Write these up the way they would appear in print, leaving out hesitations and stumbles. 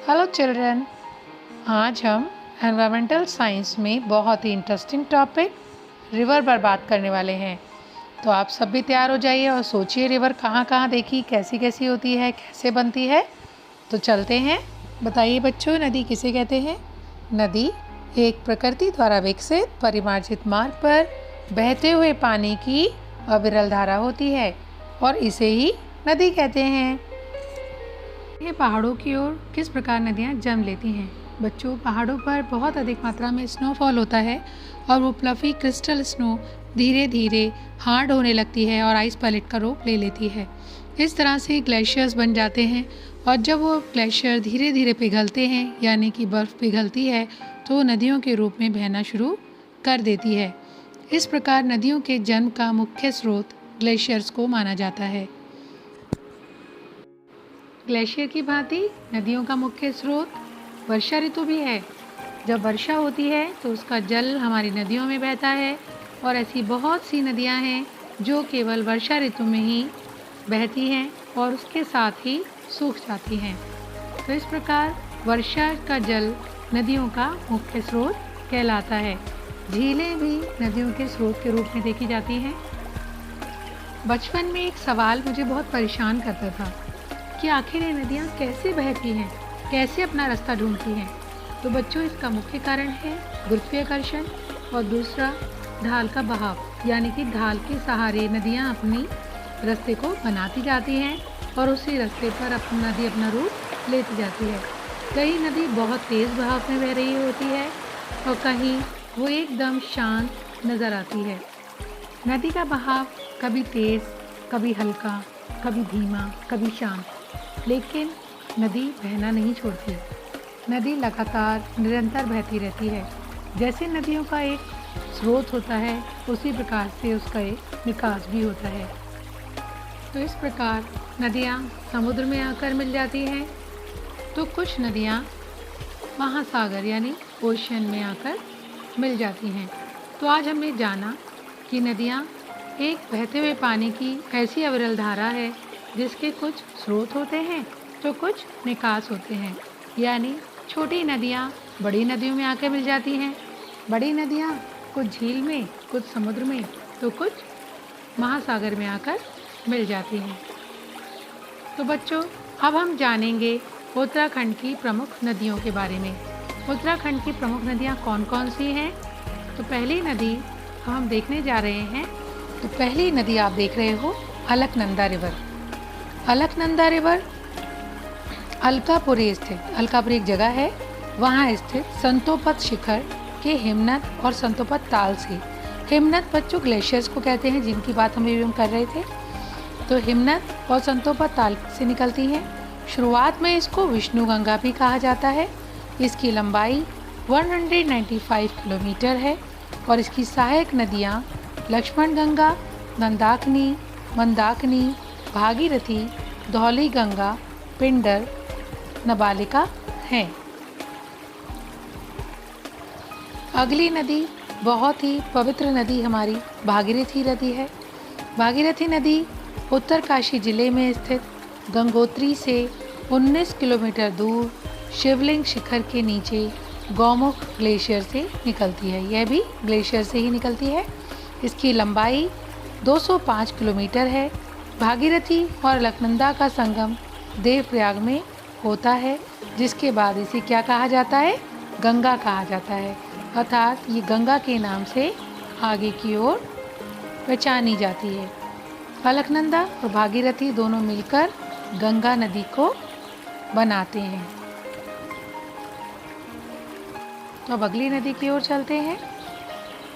Hello children. आज हम environmental science में बहुत ही इंटरेस्टिंग टॉपिक रिवर पर बात करने वाले हैं। तो आप सब भी तैयार हो जाइए और सोचिए रिवर कहाँ कहाँ देखी, कैसी कैसी होती है, कैसे बनती है। तो चलते हैं। बताइए बच्चों, नदी किसे कहते हैं? नदी एक प्रकृति द्वारा विकसित परिमार्जित मार्ग पर बहते हुए पानी की अविरल धारा होती है और इसे ही नदी कहते हैं। ये पहाड़ों की ओर किस प्रकार नदियाँ जन्म लेती हैं? बच्चों, पहाड़ों पर बहुत अधिक मात्रा में स्नोफॉल होता है और वो फ्लफी क्रिस्टल स्नो धीरे धीरे हार्ड होने लगती है और आइस पैलेट का रूप ले लेती है। इस तरह से ग्लेशियर्स बन जाते हैं और जब वो ग्लेशियर धीरे धीरे पिघलते हैं यानी कि बर्फ़ पिघलती है तो नदियों के रूप में बहना शुरू कर देती है। इस प्रकार नदियों के जन्म का मुख्य स्रोत ग्लेशियर्स को माना जाता है। ग्लेशियर की भांति नदियों का मुख्य स्रोत वर्षा ऋतु भी है। जब वर्षा होती है तो उसका जल हमारी नदियों में बहता है और ऐसी बहुत सी नदियां हैं जो केवल वर्षा ऋतु में ही बहती हैं और उसके साथ ही सूख जाती हैं। तो इस प्रकार वर्षा का जल नदियों का मुख्य स्रोत कहलाता है। झीलें भी नदियों के स्रोत के रूप में देखी जाती हैं। बचपन में एक सवाल मुझे बहुत परेशान करता था कि आखिर ये नदियाँ कैसे बहती हैं, कैसे अपना रास्ता ढूंढती हैं। तो बच्चों, इसका मुख्य कारण है गुरुत्वाकर्षण और दूसरा ढाल का बहाव, यानी कि ढाल के सहारे नदियाँ अपनी रास्ते को बनाती जाती हैं और उसी रास्ते पर नदी अपना रूप लेती जाती है। कहीं नदी बहुत तेज़ बहाव में बह रही होती है और कहीं वो एकदम शांत नज़र आती है। नदी का बहाव कभी तेज़, कभी हल्का, कभी धीमा, कभी शांत, लेकिन नदी बहना नहीं छोड़ती। नदी लगातार निरंतर बहती रहती है। जैसे नदियों का एक स्रोत होता है उसी प्रकार से उसका एक निकास भी होता है। तो इस प्रकार नदियाँ समुद्र में आकर मिल जाती हैं तो कुछ नदियाँ महासागर यानी ओशन में आकर मिल जाती हैं। तो आज हमने जाना कि नदियाँ एक बहते हुए पानी की ऐसी अविरल धारा है जिसके कुछ स्रोत होते हैं तो कुछ निकास होते हैं, यानी छोटी नदियाँ बड़ी नदियों में आकर मिल जाती हैं। बड़ी नदियाँ कुछ झील में, कुछ समुद्र में, तो कुछ महासागर में आकर मिल जाती हैं। तो बच्चों, अब हम जानेंगे उत्तराखंड की प्रमुख नदियों के बारे में। उत्तराखंड की प्रमुख नदियाँ कौन कौन सी हैं? तो पहली नदी हम देखने जा रहे हैं। तो पहली नदी आप देख रहे हो अलकनंदा रिवर। अलकनंदा रिवर अलकापुरी स्थित, अलकापुर एक जगह है, वहाँ स्थित संतोपत शिखर के हिमनद और संतोपत ताल से, हिमनद बच्चों ग्लेशियर्स को कहते हैं जिनकी बात हम कर रहे थे, तो हिमनद और संतोपत ताल से निकलती हैं। शुरुआत में इसको विष्णु गंगा भी कहा जाता है। इसकी लंबाई 195 किलोमीटर है और इसकी सहायक नदियाँ लक्ष्मण गंगा, नंदाकिनी, मंदाकिनी, भागीरथी, धौली गंगा, पिंडर, नबालिका हैं। अगली नदी बहुत ही पवित्र नदी हमारी भागीरथी नदी है। भागीरथी नदी उत्तरकाशी जिले में स्थित गंगोत्री से 19 किलोमीटर दूर शिवलिंग शिखर के नीचे गौमुख ग्लेशियर से निकलती है। यह भी ग्लेशियर से ही निकलती है। इसकी लंबाई 205 किलोमीटर है। भागीरथी और अलकनंदा का संगम देवप्रयाग में होता है, जिसके बाद इसे क्या कहा जाता है? गंगा कहा जाता है, अर्थात ये गंगा के नाम से आगे की ओर पहचानी जाती है। अलकनंदा और भागीरथी दोनों मिलकर गंगा नदी को बनाते हैं। तो अब अगली नदी की ओर चलते हैं।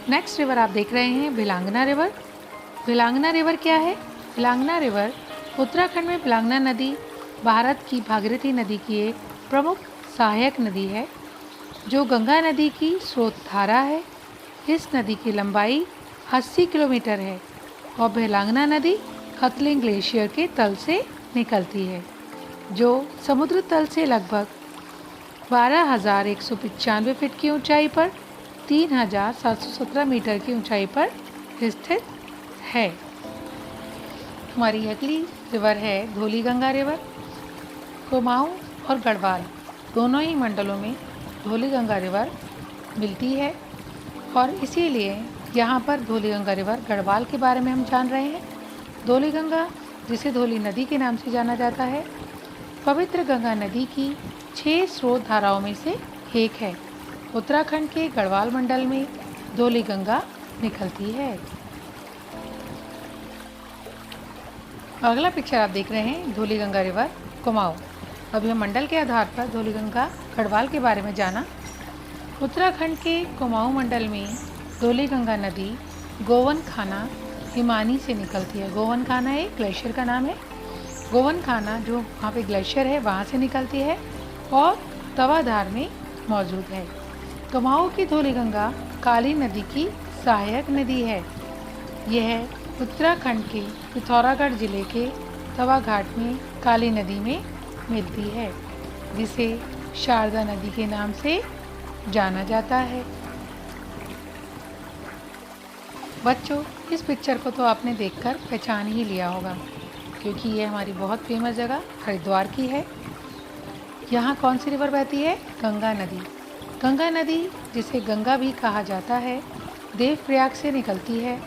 नेक्स्ट रिवर आप देख रहे हैं भिलांगना रिवर। भिलांगना रिवर क्या है? भिलांगना रिवर उत्तराखंड में भिलांगना नदी भारत की भागीरथी नदी की एक प्रमुख सहायक नदी है जो गंगा नदी की स्रोत धारा है। इस नदी की लंबाई 80 किलोमीटर है और भिलांगना नदी खतलिंग ग्लेशियर के तल से निकलती है जो समुद्र तल से लगभग 12,195 फीट की ऊंचाई पर 3,717 मीटर की ऊंचाई पर स्थित है। हमारी अगली रिवर है धौली गंगा रिवर। कुमाऊं और गढ़वाल दोनों ही मंडलों में धौली गंगा रिवर मिलती है और इसीलिए यहाँ पर धौली गंगा रिवर गढ़वाल के बारे में हम जान रहे हैं। धौली गंगा, जिसे धौली नदी के नाम से जाना जाता है, पवित्र गंगा नदी की 6 स्रोत धाराओं में से एक है। उत्तराखंड के गढ़वाल मंडल में धौली गंगा निकलती है। अगला पिक्चर आप देख रहे हैं धौली गंगा रिवर कुमाऊं। अभी हम मंडल के आधार पर धौली गंगा गढ़वाल के बारे में जाना। उत्तराखंड के कुमाऊं मंडल में धौली गंगा नदी गोवन खाना हिमानी से निकलती है। गोवन खाना एक ग्लेशियर का नाम है। गोवन खाना जो वहाँ पे ग्लेशियर है वहाँ से निकलती है और तवाधार में मौजूद है। कुमाऊं की धौली गंगा काली नदी की सहायक नदी है। यह उत्तराखंड के पिथौरागढ़ जिले के तवा घाट में काली नदी में मिलती है, जिसे शारदा नदी के नाम से जाना जाता है। बच्चों, इस पिक्चर को तो आपने देखकर पहचान ही लिया होगा, क्योंकि ये हमारी बहुत फेमस जगह हरिद्वार की है। यहाँ कौन सी रिवर बहती है? गंगा नदी। गंगा नदी, जिसे गंगा भी कहा जाता है, देवप्रयाग से निकलती है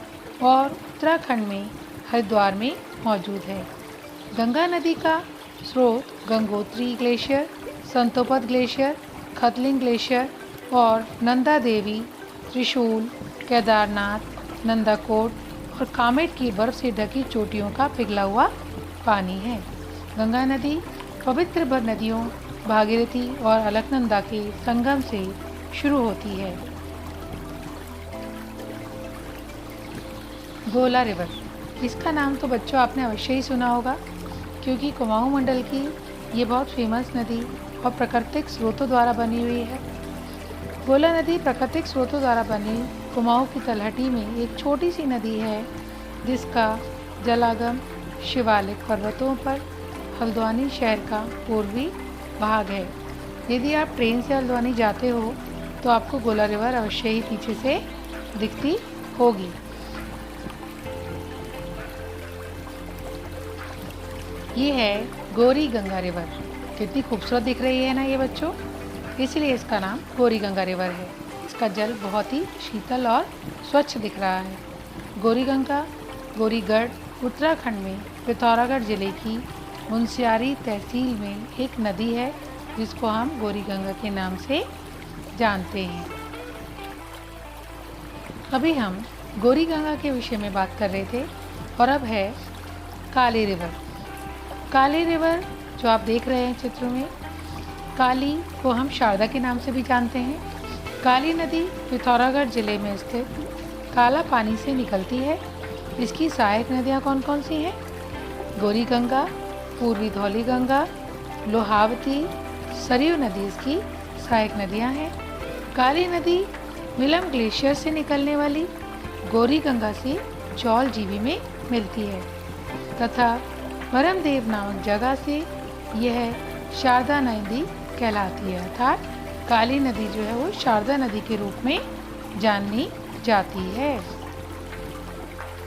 और उत्तराखंड में हरिद्वार में मौजूद है। गंगा नदी का स्रोत Gangotri glacier, Santopad glacier, Khatling glacier और नंदा देवी, त्रिशूल, केदारनाथ, नंदाकोट और कामेट की बर्फ से ढकी चोटियों का पिघला हुआ पानी है। गंगा नदी पवित्र नदियों भागीरथी और अलकनंदा के संगम से शुरू होती है। गोला रिवर, इसका नाम तो बच्चों आपने अवश्य ही सुना होगा, क्योंकि कुमाऊं मंडल की ये बहुत फेमस नदी और प्राकृतिक स्रोतों द्वारा बनी हुई है। गोला नदी प्राकृतिक स्रोतों द्वारा बनी कुमाऊं की तलहटी में एक छोटी सी नदी है, जिसका जलागम शिवालिक पर्वतों पर हल्द्वानी शहर का पूर्वी भाग है। यदि आप ट्रेन से हल्द्वानी जाते हो तो आपको गोला रिवर अवश्य ही पीछे से दिखती होगी। ये है गौरी गंगा रिवर। कितनी खूबसूरत दिख रही है ना ये बच्चों, इसलिए इसका नाम गौरी गंगा रिवर है। इसका जल बहुत ही शीतल और स्वच्छ दिख रहा है। गौरी गंगा गौरीगढ़ उत्तराखंड में पिथौरागढ़ जिले की मुनस्यारी तहसील में एक नदी है, जिसको हम गौरी गंगा के नाम से जानते हैं। अभी हम गौरी गंगा के विषय में बात कर रहे थे और अब है काली रिवर। काली रिवर जो आप देख रहे हैं चित्र में, काली को हम शारदा के नाम से भी जानते हैं। काली नदी पिथौरागढ़ जिले में स्थित काला पानी से निकलती है। इसकी सहायक नदियाँ कौन कौन सी हैं? गौरी गंगा, पूर्वी धौली गंगा, लोहावती, सरयू नदी इसकी सहायक नदियाँ हैं। काली नदी मिलम ग्लेशियर से निकलने वाली गौरी गंगा से जौल जीवी में मिलती है तथा वरमदेव नामक जगह से यह शारदा नदी कहलाती है। अर्थात काली नदी जो है वो शारदा नदी के रूप में जानी जाती है।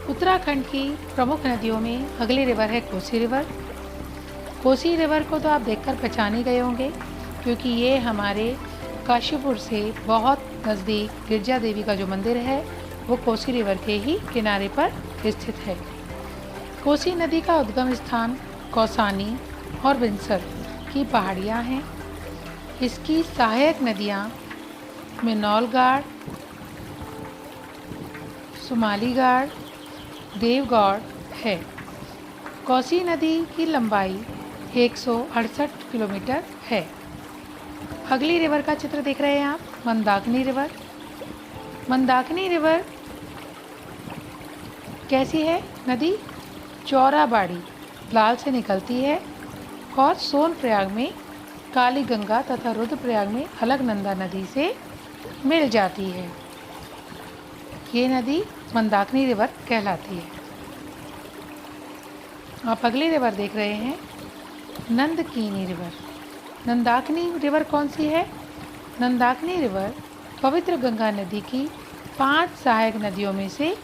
उत्तराखंड की प्रमुख नदियों में अगली रिवर है कोसी रिवर। कोसी रिवर को तो आप देखकर पहचान ही गए होंगे, क्योंकि ये हमारे काशीपुर से बहुत नज़दीक गिरजा देवी का जो मंदिर है वो कोसी रिवर के ही किनारे पर स्थित है। कोसी नदी का उद्गम स्थान कौसानी और बिनसर की पहाड़ियाँ हैं। इसकी सहायक नदियाँ मिनौलगाड़, सुमालीगाड़, देवगौड़ है। कोसी नदी की लंबाई 168 किलोमीटर है। अगली रिवर का चित्र देख रहे हैं आप, मंदाकिनी रिवर। मंदाकिनी रिवर कैसी है नदी? चौराबाड़ी लाल से निकलती है और सोनप्रयाग में काली गंगा तथा रुद्रप्रयाग में अलकनंदा नदी से मिल जाती है। ये नदी मंदाकिनी रिवर कहलाती है। आप अगली रिवर देख रहे हैं, नंदकीनी रिवर। नंदाकिनी रिवर कौन सी है? नंदाकिनी रिवर पवित्र गंगा नदी की 5 सहायक नदियों में से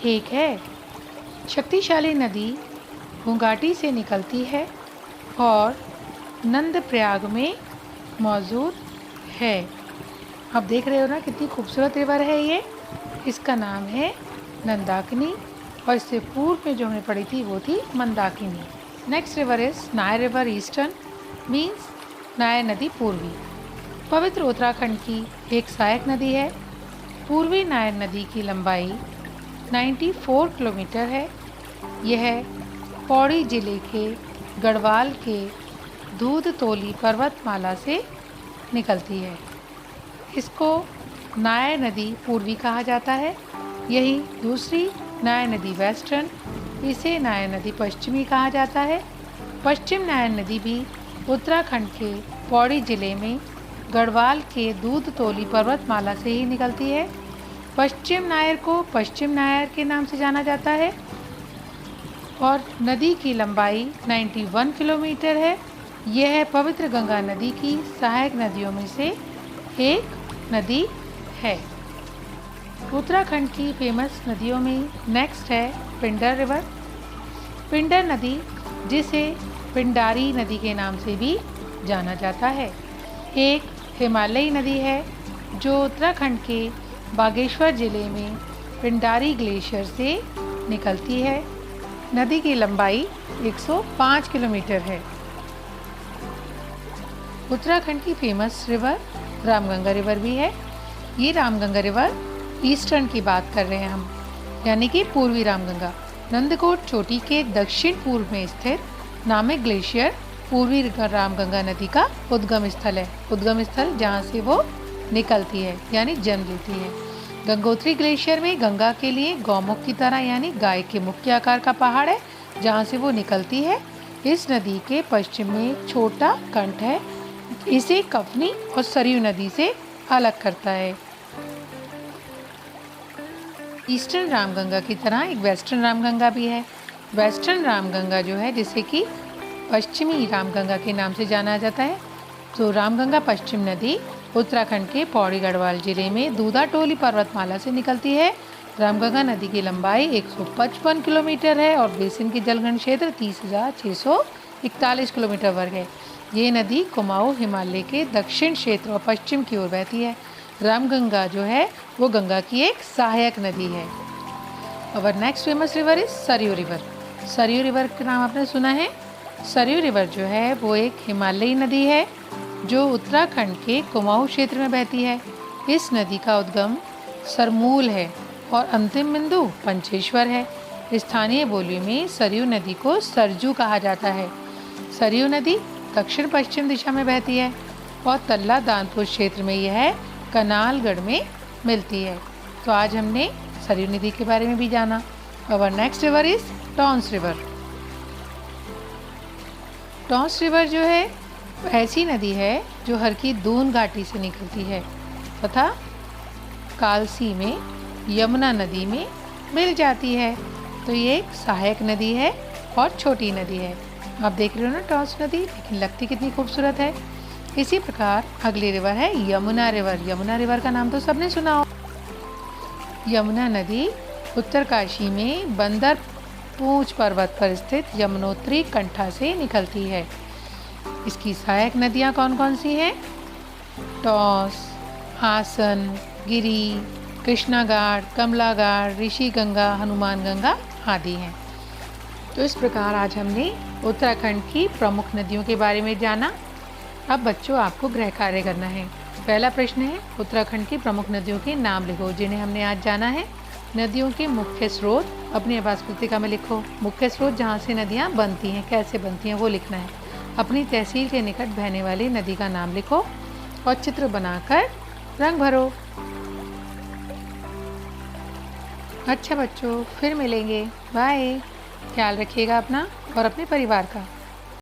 एक है। शक्तिशाली नदी घुंघाटी से निकलती है और नंदप्रयाग में मौजूद है। आप देख रहे हो ना कितनी खूबसूरत रिवर है ये। इसका नाम है नंदाकिनी और इससे पूर्व में जो हमने पढ़ी थी वो थी Mandakini. Next river is Nair river eastern means Nair नदी पूर्वी। पवित्र उत्तराखंड की एक सहायक नदी है। पूर्वी नायर नदी की लंबाई 94 किलोमीटर है। यह पौड़ी जिले के गढ़वाल के दूधतोली पर्वतमाला से निकलती है। इसको नायर नदी पूर्वी कहा जाता है। यही दूसरी नायर नदी वेस्टर्न, इसे नायर नदी पश्चिमी कहा जाता है। पश्चिम नायर नदी भी उत्तराखंड के पौड़ी जिले में गढ़वाल के दूधतोली पर्वतमाला से ही निकलती है। पश्चिम नायर को पश्चिम नायर के नाम से जाना जाता है और नदी की लंबाई 91 किलोमीटर है। यह पवित्र गंगा नदी की सहायक नदियों में से एक नदी है। उत्तराखंड की फेमस नदियों में नेक्स्ट है पिंडर रिवर। पिंडर नदी जिसे पिंडारी नदी के नाम से भी जाना जाता है, एक हिमालयी नदी है जो उत्तराखंड के बागेश्वर जिले में पिंडारी ग्लेशियर से निकलती है। नदी की लंबाई 105 किलोमीटर है। उत्तराखंड की फेमस रिवर रामगंगा रिवर भी है। ये रामगंगा रिवर ईस्टर्न की बात कर रहे हैं हम, यानी कि पूर्वी रामगंगा। नंदकोट चोटी के दक्षिण पूर्व में स्थित नामक ग्लेशियर पूर्वी रामगंगा नदी का उद्गम स्थल है। उद्गम स्थल जहाँ से वो निकलती है यानी जन्म लेती है। गंगोत्री ग्लेशियर में गंगा के लिए गौमुख की तरह यानी गाय के मुख के आकार का पहाड़ है जहाँ से वो निकलती है। इस नदी के पश्चिम में एक छोटा कंठ है। इसे कफनी और सरयू नदी से अलग करता है। ईस्टर्न रामगंगा की तरह एक वेस्टर्न रामगंगा भी है। वेस्टर्न रामगंगा जो है जिसे कि पश्चिमी रामगंगा के नाम से जाना जाता है। तो रामगंगा पश्चिम नदी उत्तराखंड के पौड़ी गढ़वाल जिले में दूधाटोली पर्वतमाला से निकलती है। रामगंगा नदी की लंबाई 155 किलोमीटर है और बेसिन की जलग्रहण क्षेत्र 30,641 किलोमीटर वर्ग है। ये नदी कुमाऊं हिमालय के दक्षिण क्षेत्र और पश्चिम की ओर बहती है। रामगंगा जो है वो गंगा की एक सहायक नदी है। और next famous river is Saryu river. Saryu river का नाम आपने सुना है। सरयू रिवर जो है वो एक हिमालयी नदी है जो उत्तराखंड के कुमाऊं क्षेत्र में बहती है। इस नदी का उद्गम सरमूल है और अंतिम बिंदु पंचेश्वर है। स्थानीय बोली में सरयू नदी को सरजू कहा जाता है। सरयू नदी दक्षिण पश्चिम दिशा में बहती है और तल्ला दानपुर क्षेत्र में यह कनालगढ़ में मिलती है। तो आज हमने सरयू नदी के बारे में भी जाना। और next river is Tons river. Tons river जो है ऐसी नदी है जो हर की दून घाटी से निकलती है तथा कालसी में यमुना नदी में मिल जाती है। तो ये एक सहायक नदी है और छोटी नदी है। आप देख रहे हो ना टॉन्स नदी, लेकिन लगती कितनी खूबसूरत है। इसी प्रकार अगली रिवर है यमुना रिवर। यमुना रिवर का नाम तो सबने सुना हो। यमुना नदी उत्तरकाशी में बंदर पूंछ पर्वत पर स्थित यमुनोत्री कंठा से निकलती है। इसकी सहायक नदियाँ कौन कौन सी हैं? टॉस, आसन, गिरी, कृष्णा घाट, कमला घाट, ऋषि गंगा, हनुमान गंगा आदि हैं। तो इस प्रकार आज हमने उत्तराखंड की प्रमुख नदियों के बारे में जाना। अब बच्चों आपको गृह कार्य करना है। पहला प्रश्न है उत्तराखंड की प्रमुख नदियों के नाम लिखो जिन्हें हमने आज जाना है। नदियों के मुख्य स्रोत अपनी आवास पुस्तिका में लिखो। मुख्य स्रोत जहाँ से नदियाँ बनती हैं, कैसे बनती हैं वो लिखना है। अपनी तहसील के निकट बहने वाली नदी का नाम लिखो और चित्र बनाकर रंग भरो। अच्छा बच्चों, फिर मिलेंगे। बाय। ख्याल रखिएगा अपना और अपने परिवार का।